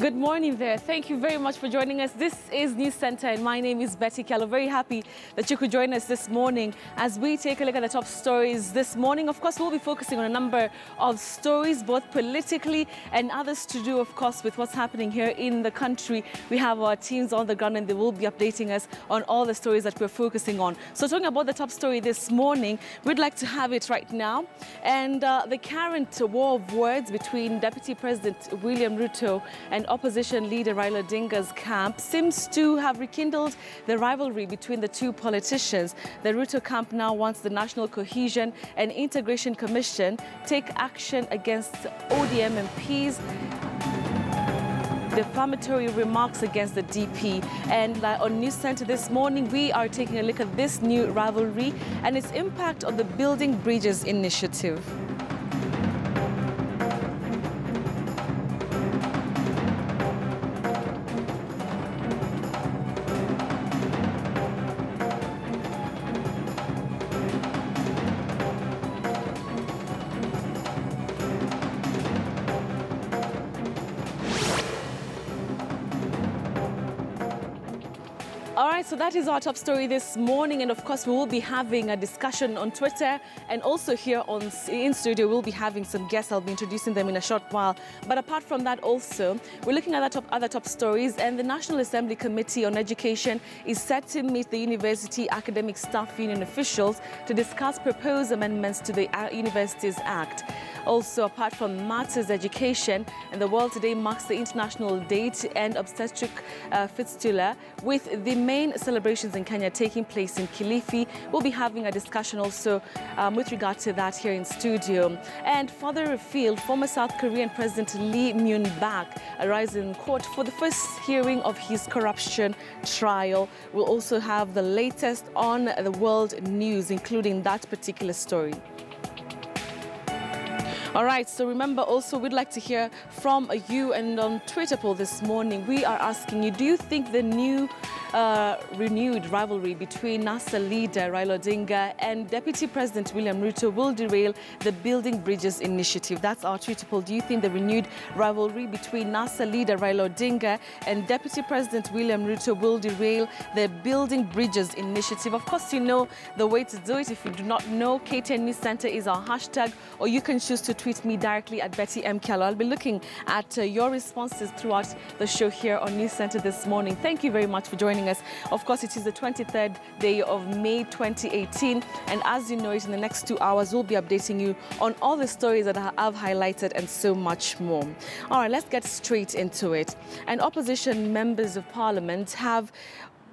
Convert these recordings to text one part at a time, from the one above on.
Good morning there. Thank you very much for joining us. This is News Center and my name is Betty Kello. Very happy that you could join us this morning as we take a look at the top stories this morning. Of course, we'll be focusing on a number of stories, both politically and others to do, of course, with what's happening here in the country. We have our teams on the ground and they will be updating us on all the stories that we're focusing on. So talking about the top story this morning, we'd like to have it right now. And the current war of words between Deputy President William Ruto and opposition leader Raila Odinga's camp seems to have rekindled the rivalry between the two politicians. The Ruto camp now wants the National Cohesion and Integration Commission take action against ODM MPs' defamatory remarks against the DP. And on News Center this morning, we are taking a look at this new rivalry and its impact on the Building Bridges initiative. All right, so that is our top story this morning. And of course, we will be having a discussion on Twitter and also here in studio, we'll be having some guests. I'll be introducing them in a short while. But apart from that also, we're looking at other top stories, and the National Assembly Committee on Education is set to meet the University Academic Staff Union officials to discuss proposed amendments to the Universities Act. Also, apart from matters education, and the world today marks the International Day to End Obstetric Fistula, with the main celebrations in Kenya taking place in Kilifi. We'll be having a discussion also with regard to that here in studio. And further afield, former South Korean President Lee Myung-bak arrives in court for the first hearing of his corruption trial. We'll also have the latest on the world news, including that particular story. All right, so remember also we'd like to hear from you, and on Twitter poll this morning we are asking you, do you think the new renewed rivalry between NASA leader Raila Odinga and Deputy President William Ruto will derail the Building Bridges initiative? That's our Twitter poll. Do you think the renewed rivalry between NASA leader Raila Odinga and Deputy President William Ruto will derail the Building Bridges initiative? Of course, you know the way to do it. If you do not know, KTN News Center is our hashtag, or you can choose to tweet me directly at Betty M. Kello. I'll be looking at your responses throughout the show here on News Center this morning. Thank you very much for joining us. Of course, it is the 23rd day of May 2018, and as you know it, in the next 2 hours we'll be updating you on all the stories that I've highlighted and so much more. All right, let's get straight into it. And opposition members of parliament have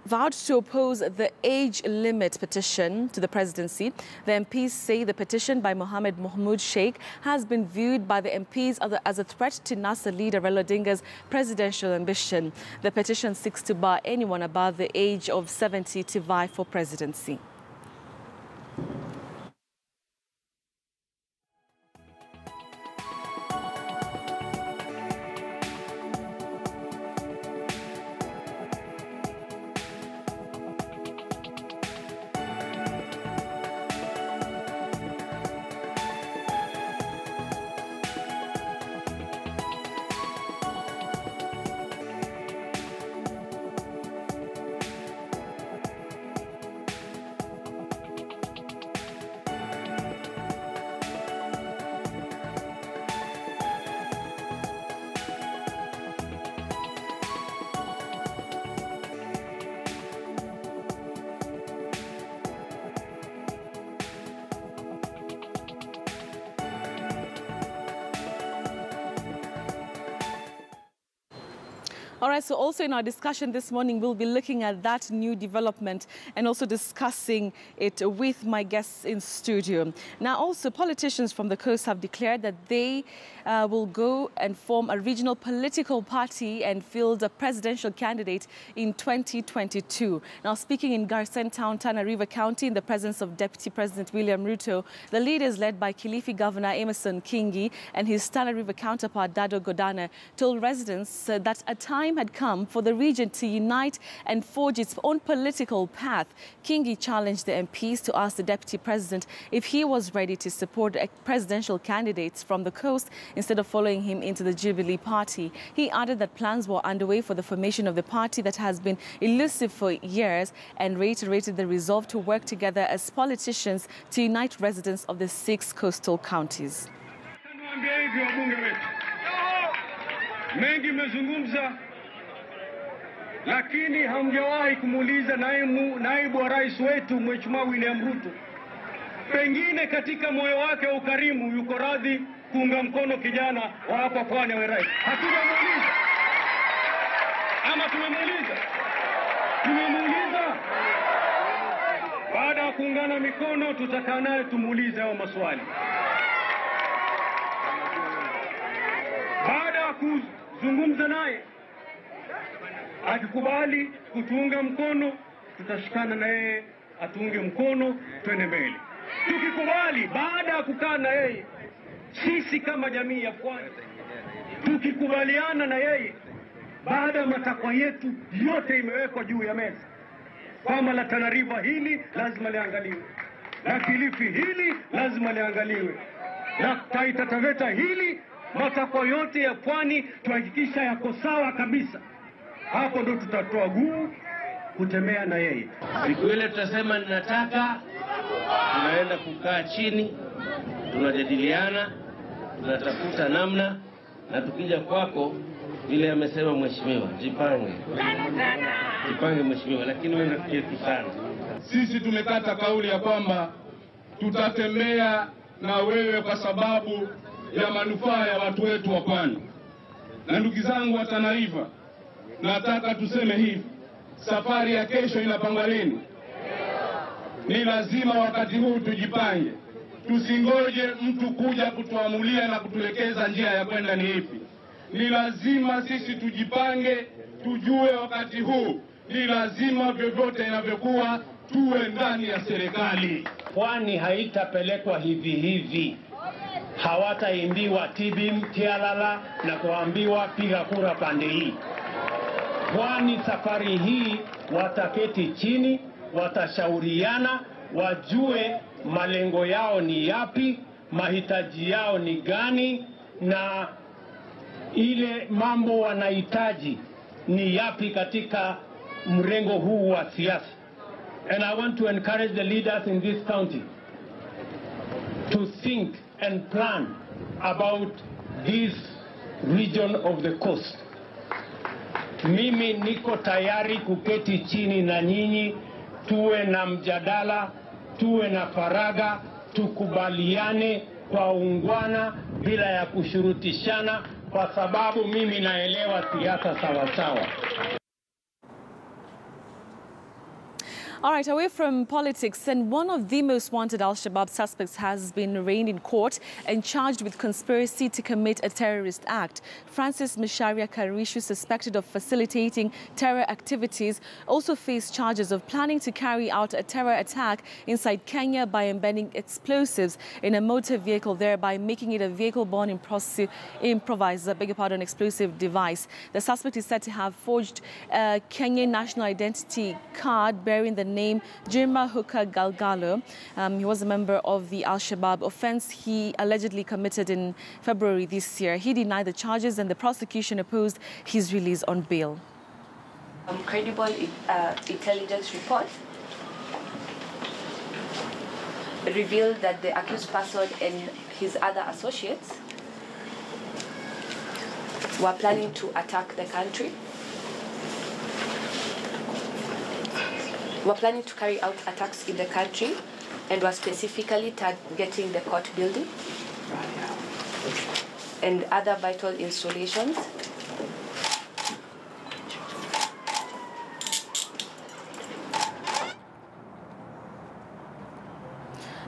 vowed to oppose the age limit petition to the presidency. The MPs say the petition by Mohammed Mahmoud Sheikh has been viewed by the MPs as a threat to NASA leader Raila Odinga's presidential ambition. The petition seeks to bar anyone above the age of 70 to vie for presidency. All right, so also in our discussion this morning, we'll be looking at that new development and also discussing it with my guests in studio. Now, also, politicians from the coast have declared that they will go and form a regional political party and field a presidential candidate in 2022. Now, speaking in Garsen Town, Tana River County, in the presence of Deputy President William Ruto, the leaders led by Kilifi Governor Emerson Kingi and his Tana River counterpart Dado Godana told residents that a time time had come for the region to unite and forge its own political path. Kingi challenged the MPs to ask the Deputy President if he was ready to support presidential candidates from the coast instead of following him into the Jubilee Party. He added that plans were underway for the formation of the party that has been elusive for years, and reiterated the resolve to work together as politicians to unite residents of the 6 coastal counties. Mengi mezungumza, lakini hamjawahi kumuuliza naibu wa rais wetu Mheshimiwa William Ruto, pengine katika moyo wake wa ukarimu yuko radhi kuunga mkono kijana wa hapa Pwani wa rais. Hatujamuuliza ama tumemuuliza? Tumemuuliza. Baada ya kuungana mikono tutakaa naye tumuulize hao maswali. Baada ya kuzungumza naye, akikubali kutuunga mkono, tutashikana na yeye atuunge mkono, twende mbele. Tukikubali, baada ya kukaa na yeye, sisi kama jamii ya Pwani, tukikubaliana na yeye, baada ya matakwa yetu yote imewekwa juu ya meza, kwamba la Tana River hili lazima liangaliwe, la Kilifi hili lazima liangaliwe, la Taita Taveta hili, matakwa yote ya Pwani tuhakikisha yako sawa kabisa. Hapo ndo tutatoa guu kutembea na yeye. Siku ile tutasema ninataka, tunaenda kukaa chini, tunajadiliana, tunatafuta namna, na tukija kwako vile amesema mheshimiwa, jipange. Jipange mheshimiwa, lakini wewe unafikia tu sana. Sisi tumekata kauli ya kwamba tutatembea na wewe kwa sababu ya manufaa ya watu wetu wa Pwani. Na ndugu zangu wa Tana River, nataka tuseme hivi, safari ya kesho inapangwa lini? Ni lazima wakati huu tujipange. Tusingoje mtu kuja kutuamulia na kutuelekeza njia ya kwenda ni ipi. Ni lazima sisi tujipange, tujue wakati huu ni lazima vyovyote inavyokuwa tuwe ndani ya serikali. Pwani haitapelekwa hivi hivi. Hawataimbiwa tibim tialala na kuambiwa piga kura pande hii. Pwani safari hii wataketi chini, watashauriana, wajue malengo yao ni yapi, mahitaji yao ni gani, na ile mambo wanahitaji ni yapi katika mrengo huu wa siasa. And I want to encourage the leaders in this county to think and plan about this region of the coast. Mimi niko tayari kuketi chini na nyinyi, tuwe na mjadala, tuwe na faraga, tukubaliane kwa ungwana bila ya kushurutishana, kwa sababu mimi naelewa siasa sawa sawa. All right, away from politics, and one of the most wanted Al-Shabaab suspects has been arraigned in court and charged with conspiracy to commit a terrorist act. Francis Macharia Karishu, suspected of facilitating terror activities, also faced charges of planning to carry out a terror attack inside Kenya by embedding explosives in a motor vehicle, thereby making it a vehicle-borne explosive device. The suspect is said to have forged a Kenyan national identity card bearing the name Jirma Hooker Galgalo. He was a member of the Al-Shabaab offense he allegedly committed in February this year. He denied the charges and the prosecution opposed his release on bail. Credible intelligence report revealed that the accused person and his other associates were planning to attack the country. Were planning to carry out attacks in the country and were specifically targeting the court building and other vital installations.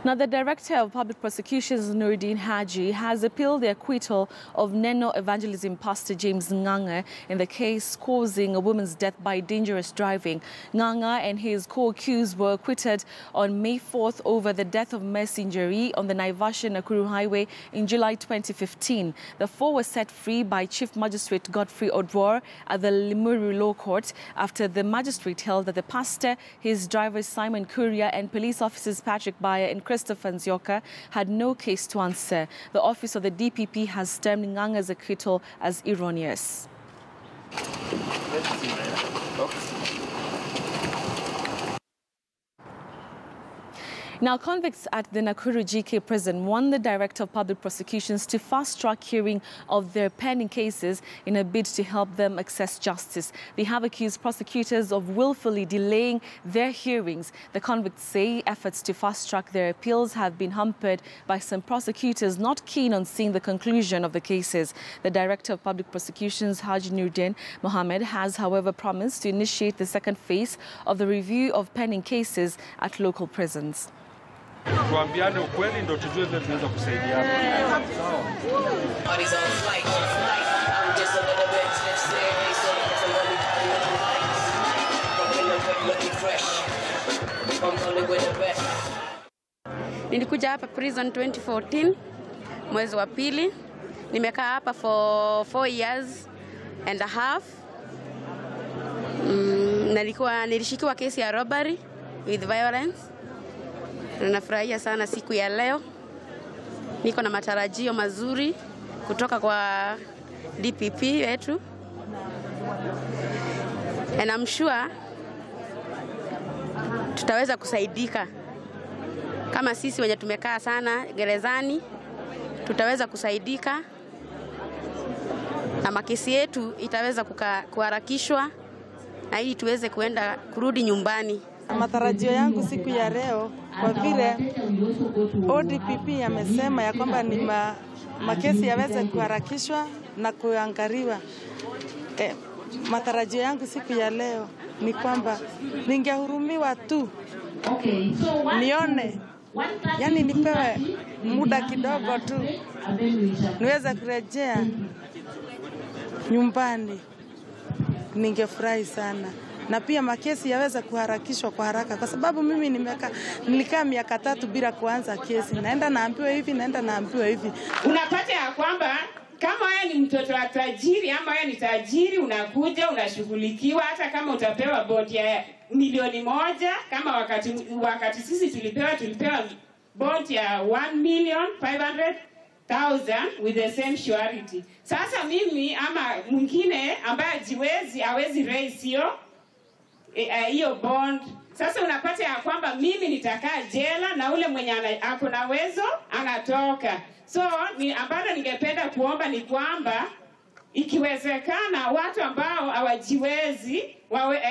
Now, the Director of Public Prosecutions, Nuruddin Haji, has appealed the acquittal of Neno Evangelism Pastor James Nganga in the case causing a woman's death by dangerous driving. Nganga and his co-accused were acquitted on May 4th over the death of Mercy Njeri on the Naivasha-Nakuru Highway in July 2015. The four were set free by Chief Magistrate Godfrey Odwor at the Limuru Law Court after the magistrate held that the pastor, his drivers Simon Kuria and police officers Patrick Bayer and Christopher Nzioka had no case to answer. The office of the DPP has termed Nganga's acquittal as erroneous. Now, convicts at the Nakuru GK prison won the Director of Public Prosecutions to fast-track hearing of their pending cases in a bid to help them access justice. They have accused prosecutors of willfully delaying their hearings. The convicts say efforts to fast-track their appeals have been hampered by some prosecutors not keen on seeing the conclusion of the cases. The Director of Public Prosecutions, Haji Nuruddin Mohammed, has, however, promised to initiate the second phase of the review of pending cases at local prisons. Tuambiane ukweli ndo tujue vile tunaweza kusaidiana. Nilikuja hapa prison 2014 mwezi wa pili. Nimekaa hapa for 4 years and a half. Nilishikiwa kesi ya robbery with violence. Nafurahia sana siku ya leo. Niko na matarajio mazuri kutoka kwa DPP wetu. And I'm sure tutaweza kusaidika. Kama sisi wenye tumekaa sana gerezani, tutaweza kusaidika. Na makesi yetu itaweza kuharakishwa na ili tuweze kurudi nyumbani. Matarajio yangu siku ya leo, kwa vile ODPP yamesema ya kwamba ni makesi yaweze kuharakishwa na kuangaliwa. Matarajio yangu siku ya leo ni kwamba ningehurumiwa tu, nione, yani nipewe muda kidogo tu, niweze kurejea nyumbani, ningefurahi sana. Na pia makesi yaweza kuharakishwa kwa haraka, kwa sababu mimi nilikaa miaka 3 bila kuanza kesi. Naenda naambiwa hivi, naenda naambiwa hivi. Unapata ya kwamba kama wewe ni mtoto wa tajiri ama wewe ni tajiri, unakuja unashughulikiwa, hata kama utapewa bond ya $1,000,000 kama wakati sisi tulipewa bond ya 1,500,000 with the same surety. Sasa mimi ama mwingine ambaye hawezi raise hiyo bond. Sasa unapata ya kwamba mimi nitakaa jela na ule mwenye ako na uwezo anatoka. So ambalo ningependa kuomba ni kwamba ikiwezekana watu ambao hawajiwezi wawe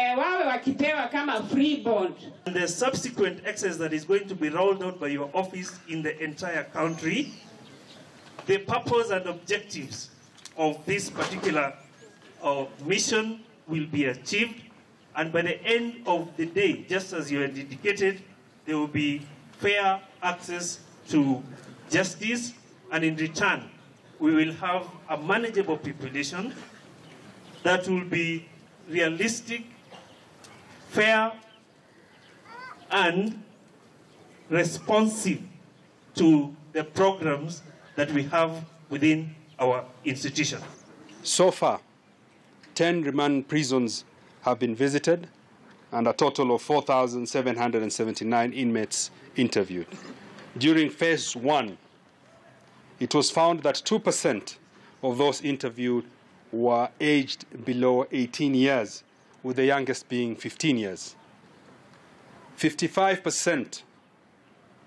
wakipewa kama free bond. The subsequent access that is going to be rolled out by your office in the entire country, the purpose and objectives of this particular mission will be achieved. And by the end of the day, just as you had indicated, there will be fair access to justice, and in return, we will have a manageable population that will be realistic, fair, and responsive to the programs that we have within our institution. So far, 10 remand prisons have been visited and a total of 4,779 inmates interviewed. During phase 1, it was found that 2% of those interviewed were aged below 18 years, with the youngest being 15 years. 55%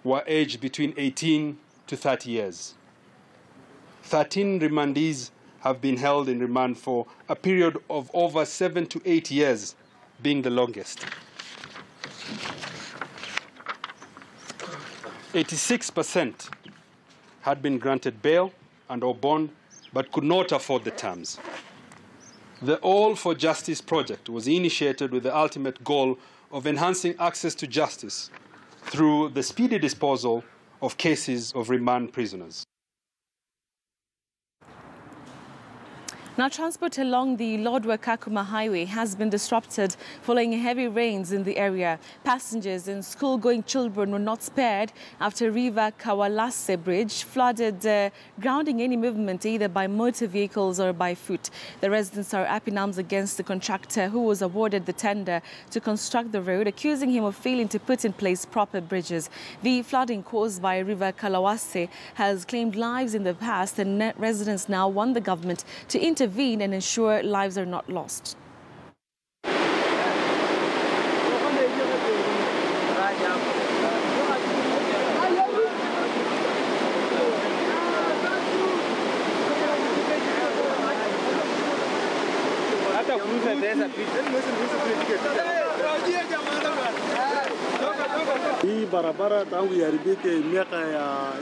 were aged between 18 to 30 years. 13 remandees have been held in remand for a period of over 7 to 8 years, being the longest. 86% had been granted bail and/or bond, but could not afford the terms. The All for Justice project was initiated with the ultimate goal of enhancing access to justice through the speedy disposal of cases of remand prisoners. Now, transport along the Lodwar-Kakuma highway has been disrupted following heavy rains in the area. Passengers and school-going children were not spared after River Kawalase Bridge flooded, grounding any movement either by motor vehicles or by foot. The residents are up in arms against the contractor who was awarded the tender to construct the road, accusing him of failing to put in place proper bridges. The flooding caused by River Kawalase has claimed lives in the past, and residents now want the government to intervene and ensure lives are not lost. Hii barabara tangu iharibike miaka ya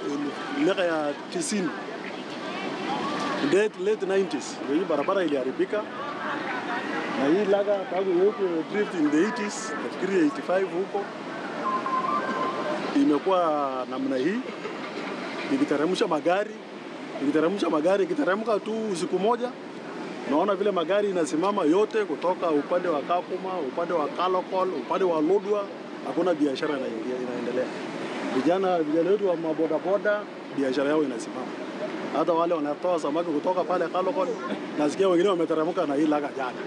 90. Late 90s. Hii barabara iliharibika. Na hii laga tangu iwekwe drift in the 80s, nafikiri 85 huko. Imekuwa namna hii. Ikiteremsha magari, ikiteremka tu usiku moja. Naona vile magari inasimama yote kutoka upande wa Kakuma, upande wa Kalokol, upande wa Lodwar, hakuna biashara inaendelea. Vijana wetu wa mabodaboda, biashara yao inasimama. Hata wale wanatoa samaki kutoka pale Kalokol, nasikia wengine wameteremka na hii laga jana.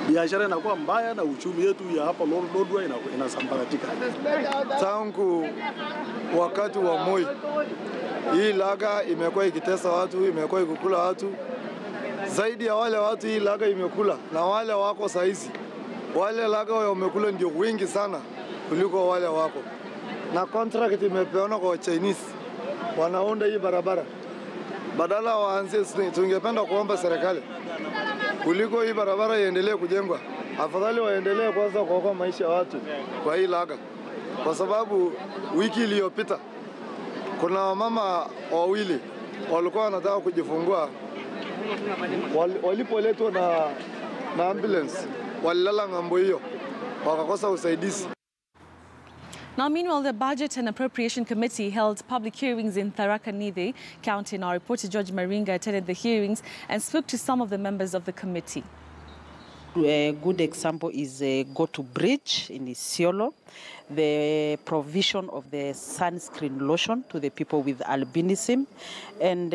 Biashara inakuwa mbaya na uchumi yetu ya hapa Lodwar inasambaratika. Tangu wakati wa Moi, hii laga imekuwa ikitesa watu, imekuwa ikukula watu. Zaidi ya wale watu hii laga imekula na wale wako saizi. Wale laga wamekula ndio wengi sana kuliko wale wako. Na contract imepeana kwa Chinese. Wanaunda hii barabara. Badala waanze, tungependa kuomba serikali kuliko hii barabara iendelee kujengwa, afadhali waendelee kwanza kuokoa maisha ya watu kwa hii laga. Kwa sababu wiki iliyopita kuna wamama wawili walikuwa wanataka kujifungua, walipoletwa na ambulance walilala ng'ambo hiyo, wakakosa usaidizi. Now, meanwhile, the Budget and Appropriation Committee held public hearings in Tharaka Nithi County. Our reporter George Maringa attended the hearings and spoke to some of the members of the committee. A good example is Go-To Bridge in Isiolo, the provision of the sunscreen lotion to the people with albinism. And,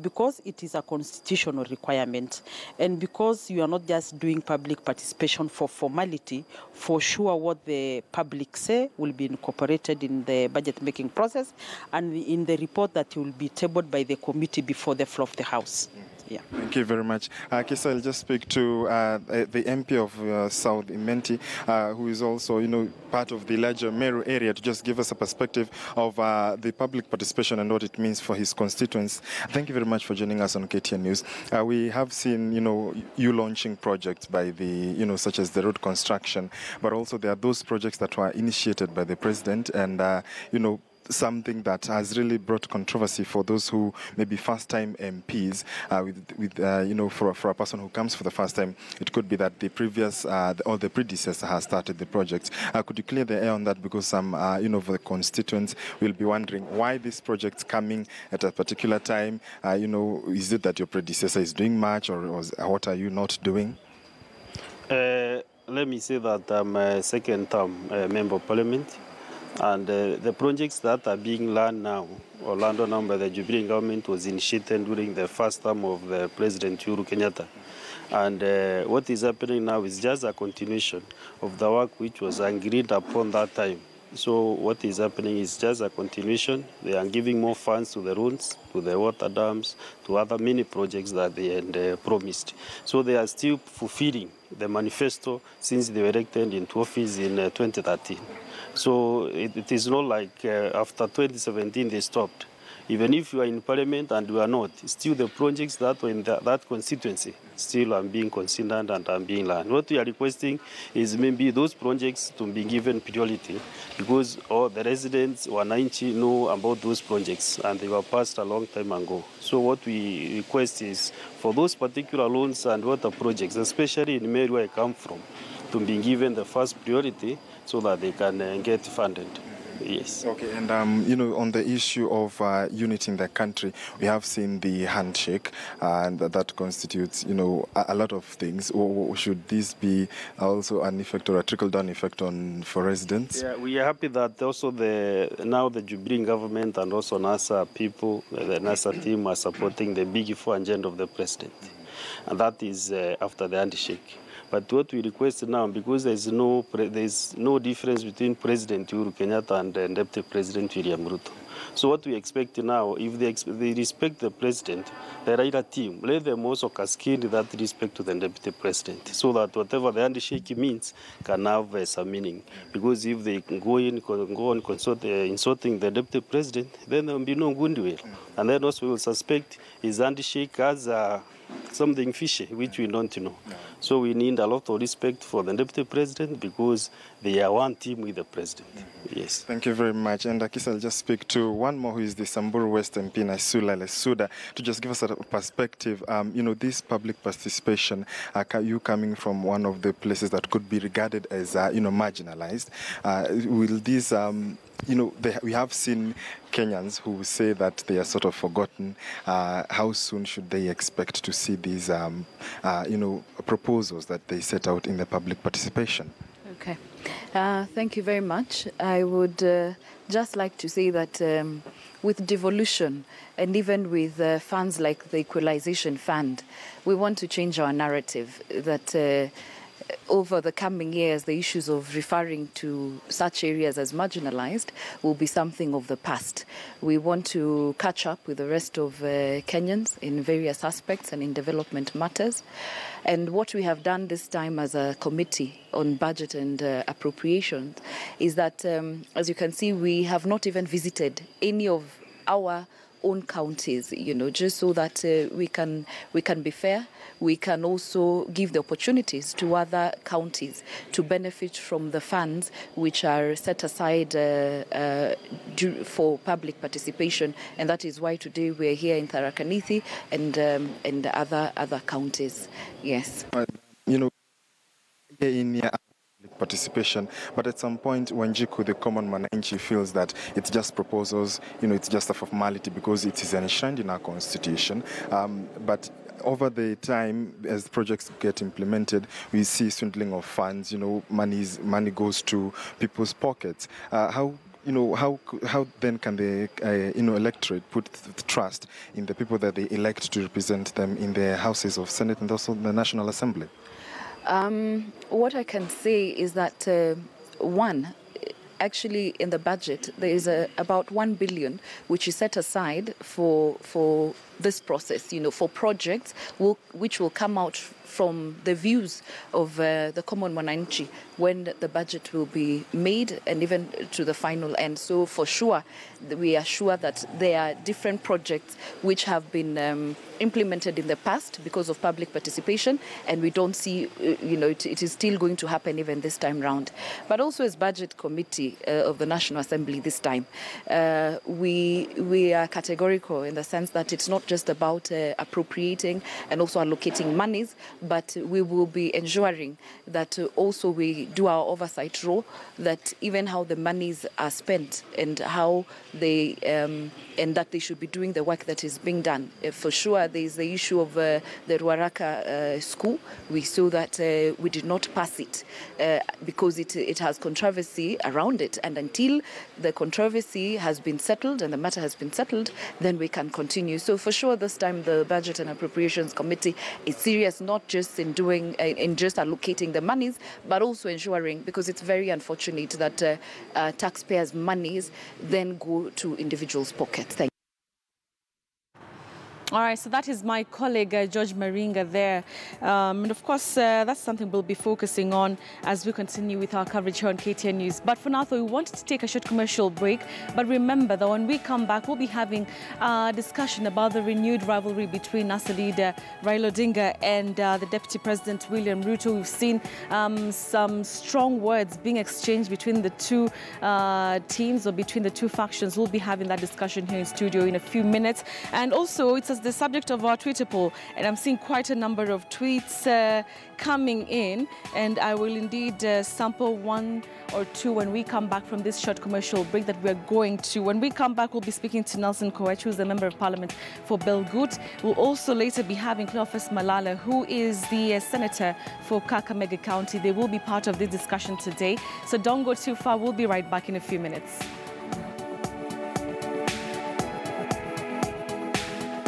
because it is a constitutional requirement, and because you are not just doing public participation for formality, for sure what the public say will be incorporated in the budget-making process and in the report that will be tabled by the committee before the floor of the House. Yeah. Thank you very much. Kisa, I'll just speak to the MP of South Imenti, who is also, part of the larger Meru area, to just give us a perspective of the public participation and what it means for his constituents. Thank you very much for joining us on KTN News. We have seen, you launching projects by the, such as the road construction, but also there are those projects that were initiated by the president and, something that has really brought controversy for those who may be first-time MPs. For a person who comes for the first time, it could be that the previous or the predecessor has started the project. Could you clear the air on that? Because some, for the constituents will be wondering why this project's coming at a particular time. Is it that your predecessor is doing much, or what are you not doing? Let me say that I'm a second-term member of Parliament. And the projects that are being learned now, or learned on by the Jubilee government, was initiated during the first term of the President Uhuru Kenyatta. And what is happening now is just a continuation of the work which was agreed upon that time. So what is happening is just a continuation. They are giving more funds to the roads, to the water dams, to other many projects that they had promised. So they are still fulfilling the manifesto since they were elected into office in 2013. So it is not like after 2017 they stopped. Even if you are in Parliament and you are not, still the projects that were in that constituency still are being considered and are being learned. What we are requesting is maybe those projects to be given priority because all the residents, Wananchi, know about those projects and they were passed a long time ago. So what we request is for those particular loans and water projects, especially in Meru where I come from, to be given the first priority so that they can get funded. Yes. Okay, and you know, on the issue of unity in the country, we have seen the handshake, and that constitutes, you know, a lot of things. Or should this be also an effect or a trickle-down effect for residents? Yeah, we are happy that also now the Jubilee government and also NASA people, the NASA team are supporting the Big Four agenda of the president, and that is after the handshake. But what we request now, because there is no difference between President Uhuru Kenyatta and Deputy President William Ruto. So what we expect now, if they respect the president, the Raila team, let them also cascade that respect to the deputy president, so that whatever the handshake means can have some meaning. Because if they go on insulting the deputy president, then there will be no goodwill. And then also we will suspect his handshake as something fishy, which we don't know. So we need a lot of respect for the deputy president, because they are one team with the president. Yes. Thank you very much. And Akisa, I'll just speak to one more, who is the Samburu West MP, Naisula Lesuda, to just give us a perspective. You know, this public participation, you coming from one of the places that could be regarded as, you know, marginalized, will this... you know, we have seen Kenyans who say that they are sort of forgotten. How soon should they expect to see these, you know, proposals that they set out in the public participation? Okay. Thank you very much. I would just like to say that with devolution and even with funds like the Equalization Fund, we want to change our narrative that over the coming years, the issues of referring to such areas as marginalized will be something of the past. We want to catch up with the rest of Kenyans in various aspects and in development matters. And what we have done this time as a committee on budget and appropriations is that, as you can see, we have not even visited any of our own counties, you know, just so that we can be fair. We can also give the opportunities to other counties to benefit from the funds which are set aside for public participation, and that is why today we are here in Tharaka Nithi and other counties. Yes. You know, in participation, but at some point Wanjiku, the common Mwananchi, feels that it's just proposals, you know, it's just a formality because it is enshrined in our constitution. But over the time, as projects get implemented, we see swindling of funds. You know, money goes to people's pockets. How then can the electorate put trust in the people that they elect to represent them in the houses of Senate and also the National Assembly? What I can say is that actually in the budget there is about 1 billion which is set aside for this process, you know, for projects which will come out from the views of the common Mwananchi when the budget will be made and even to the final end. So for sure, we are sure that there are different projects which have been implemented in the past because of public participation, and we don't see, you know, it is still going to happen even this time round. But also as Budget Committee of the National Assembly this time, we are categorical in the sense that it's not just about appropriating and also allocating monies, but we will be ensuring that also we do our oversight role, that even how the monies are spent and how they and that they should be doing the work that is being done. For sure, there is the issue of the Ruaraka school. We saw that we did not pass it because it has controversy around it, and until the controversy has been settled and the matter has been settled, then we can continue. So for sure, this time the Budget and Appropriations Committee is serious, not just in just allocating the monies, but also ensuring, because it's very unfortunate that taxpayers' monies then go to individuals' pockets. Thank you. All right, so that is my colleague, George Maringa there. And of course, that's something we'll be focusing on as we continue with our coverage here on KTN News. But for now, though, we wanted to take a short commercial break. But remember that when we come back, we'll be having a discussion about the renewed rivalry between NASA leader Raila Odinga and the Deputy President William Ruto. We've seen some strong words being exchanged between the two teams or between the two factions. We'll be having that discussion here in studio in a few minutes. And also, it's as the subject of our Twitter poll, and I'm seeing quite a number of tweets coming in, and I will indeed sample one or two when we come back from this short commercial break that we're going to. When we come back, we'll be speaking to Nelson Koech, who's the Member of Parliament for Belgut. We'll also later be having Cleophas Malala, who is the Senator for Kakamega County. They will be part of this discussion today, so don't go too far. We'll be right back in a few minutes.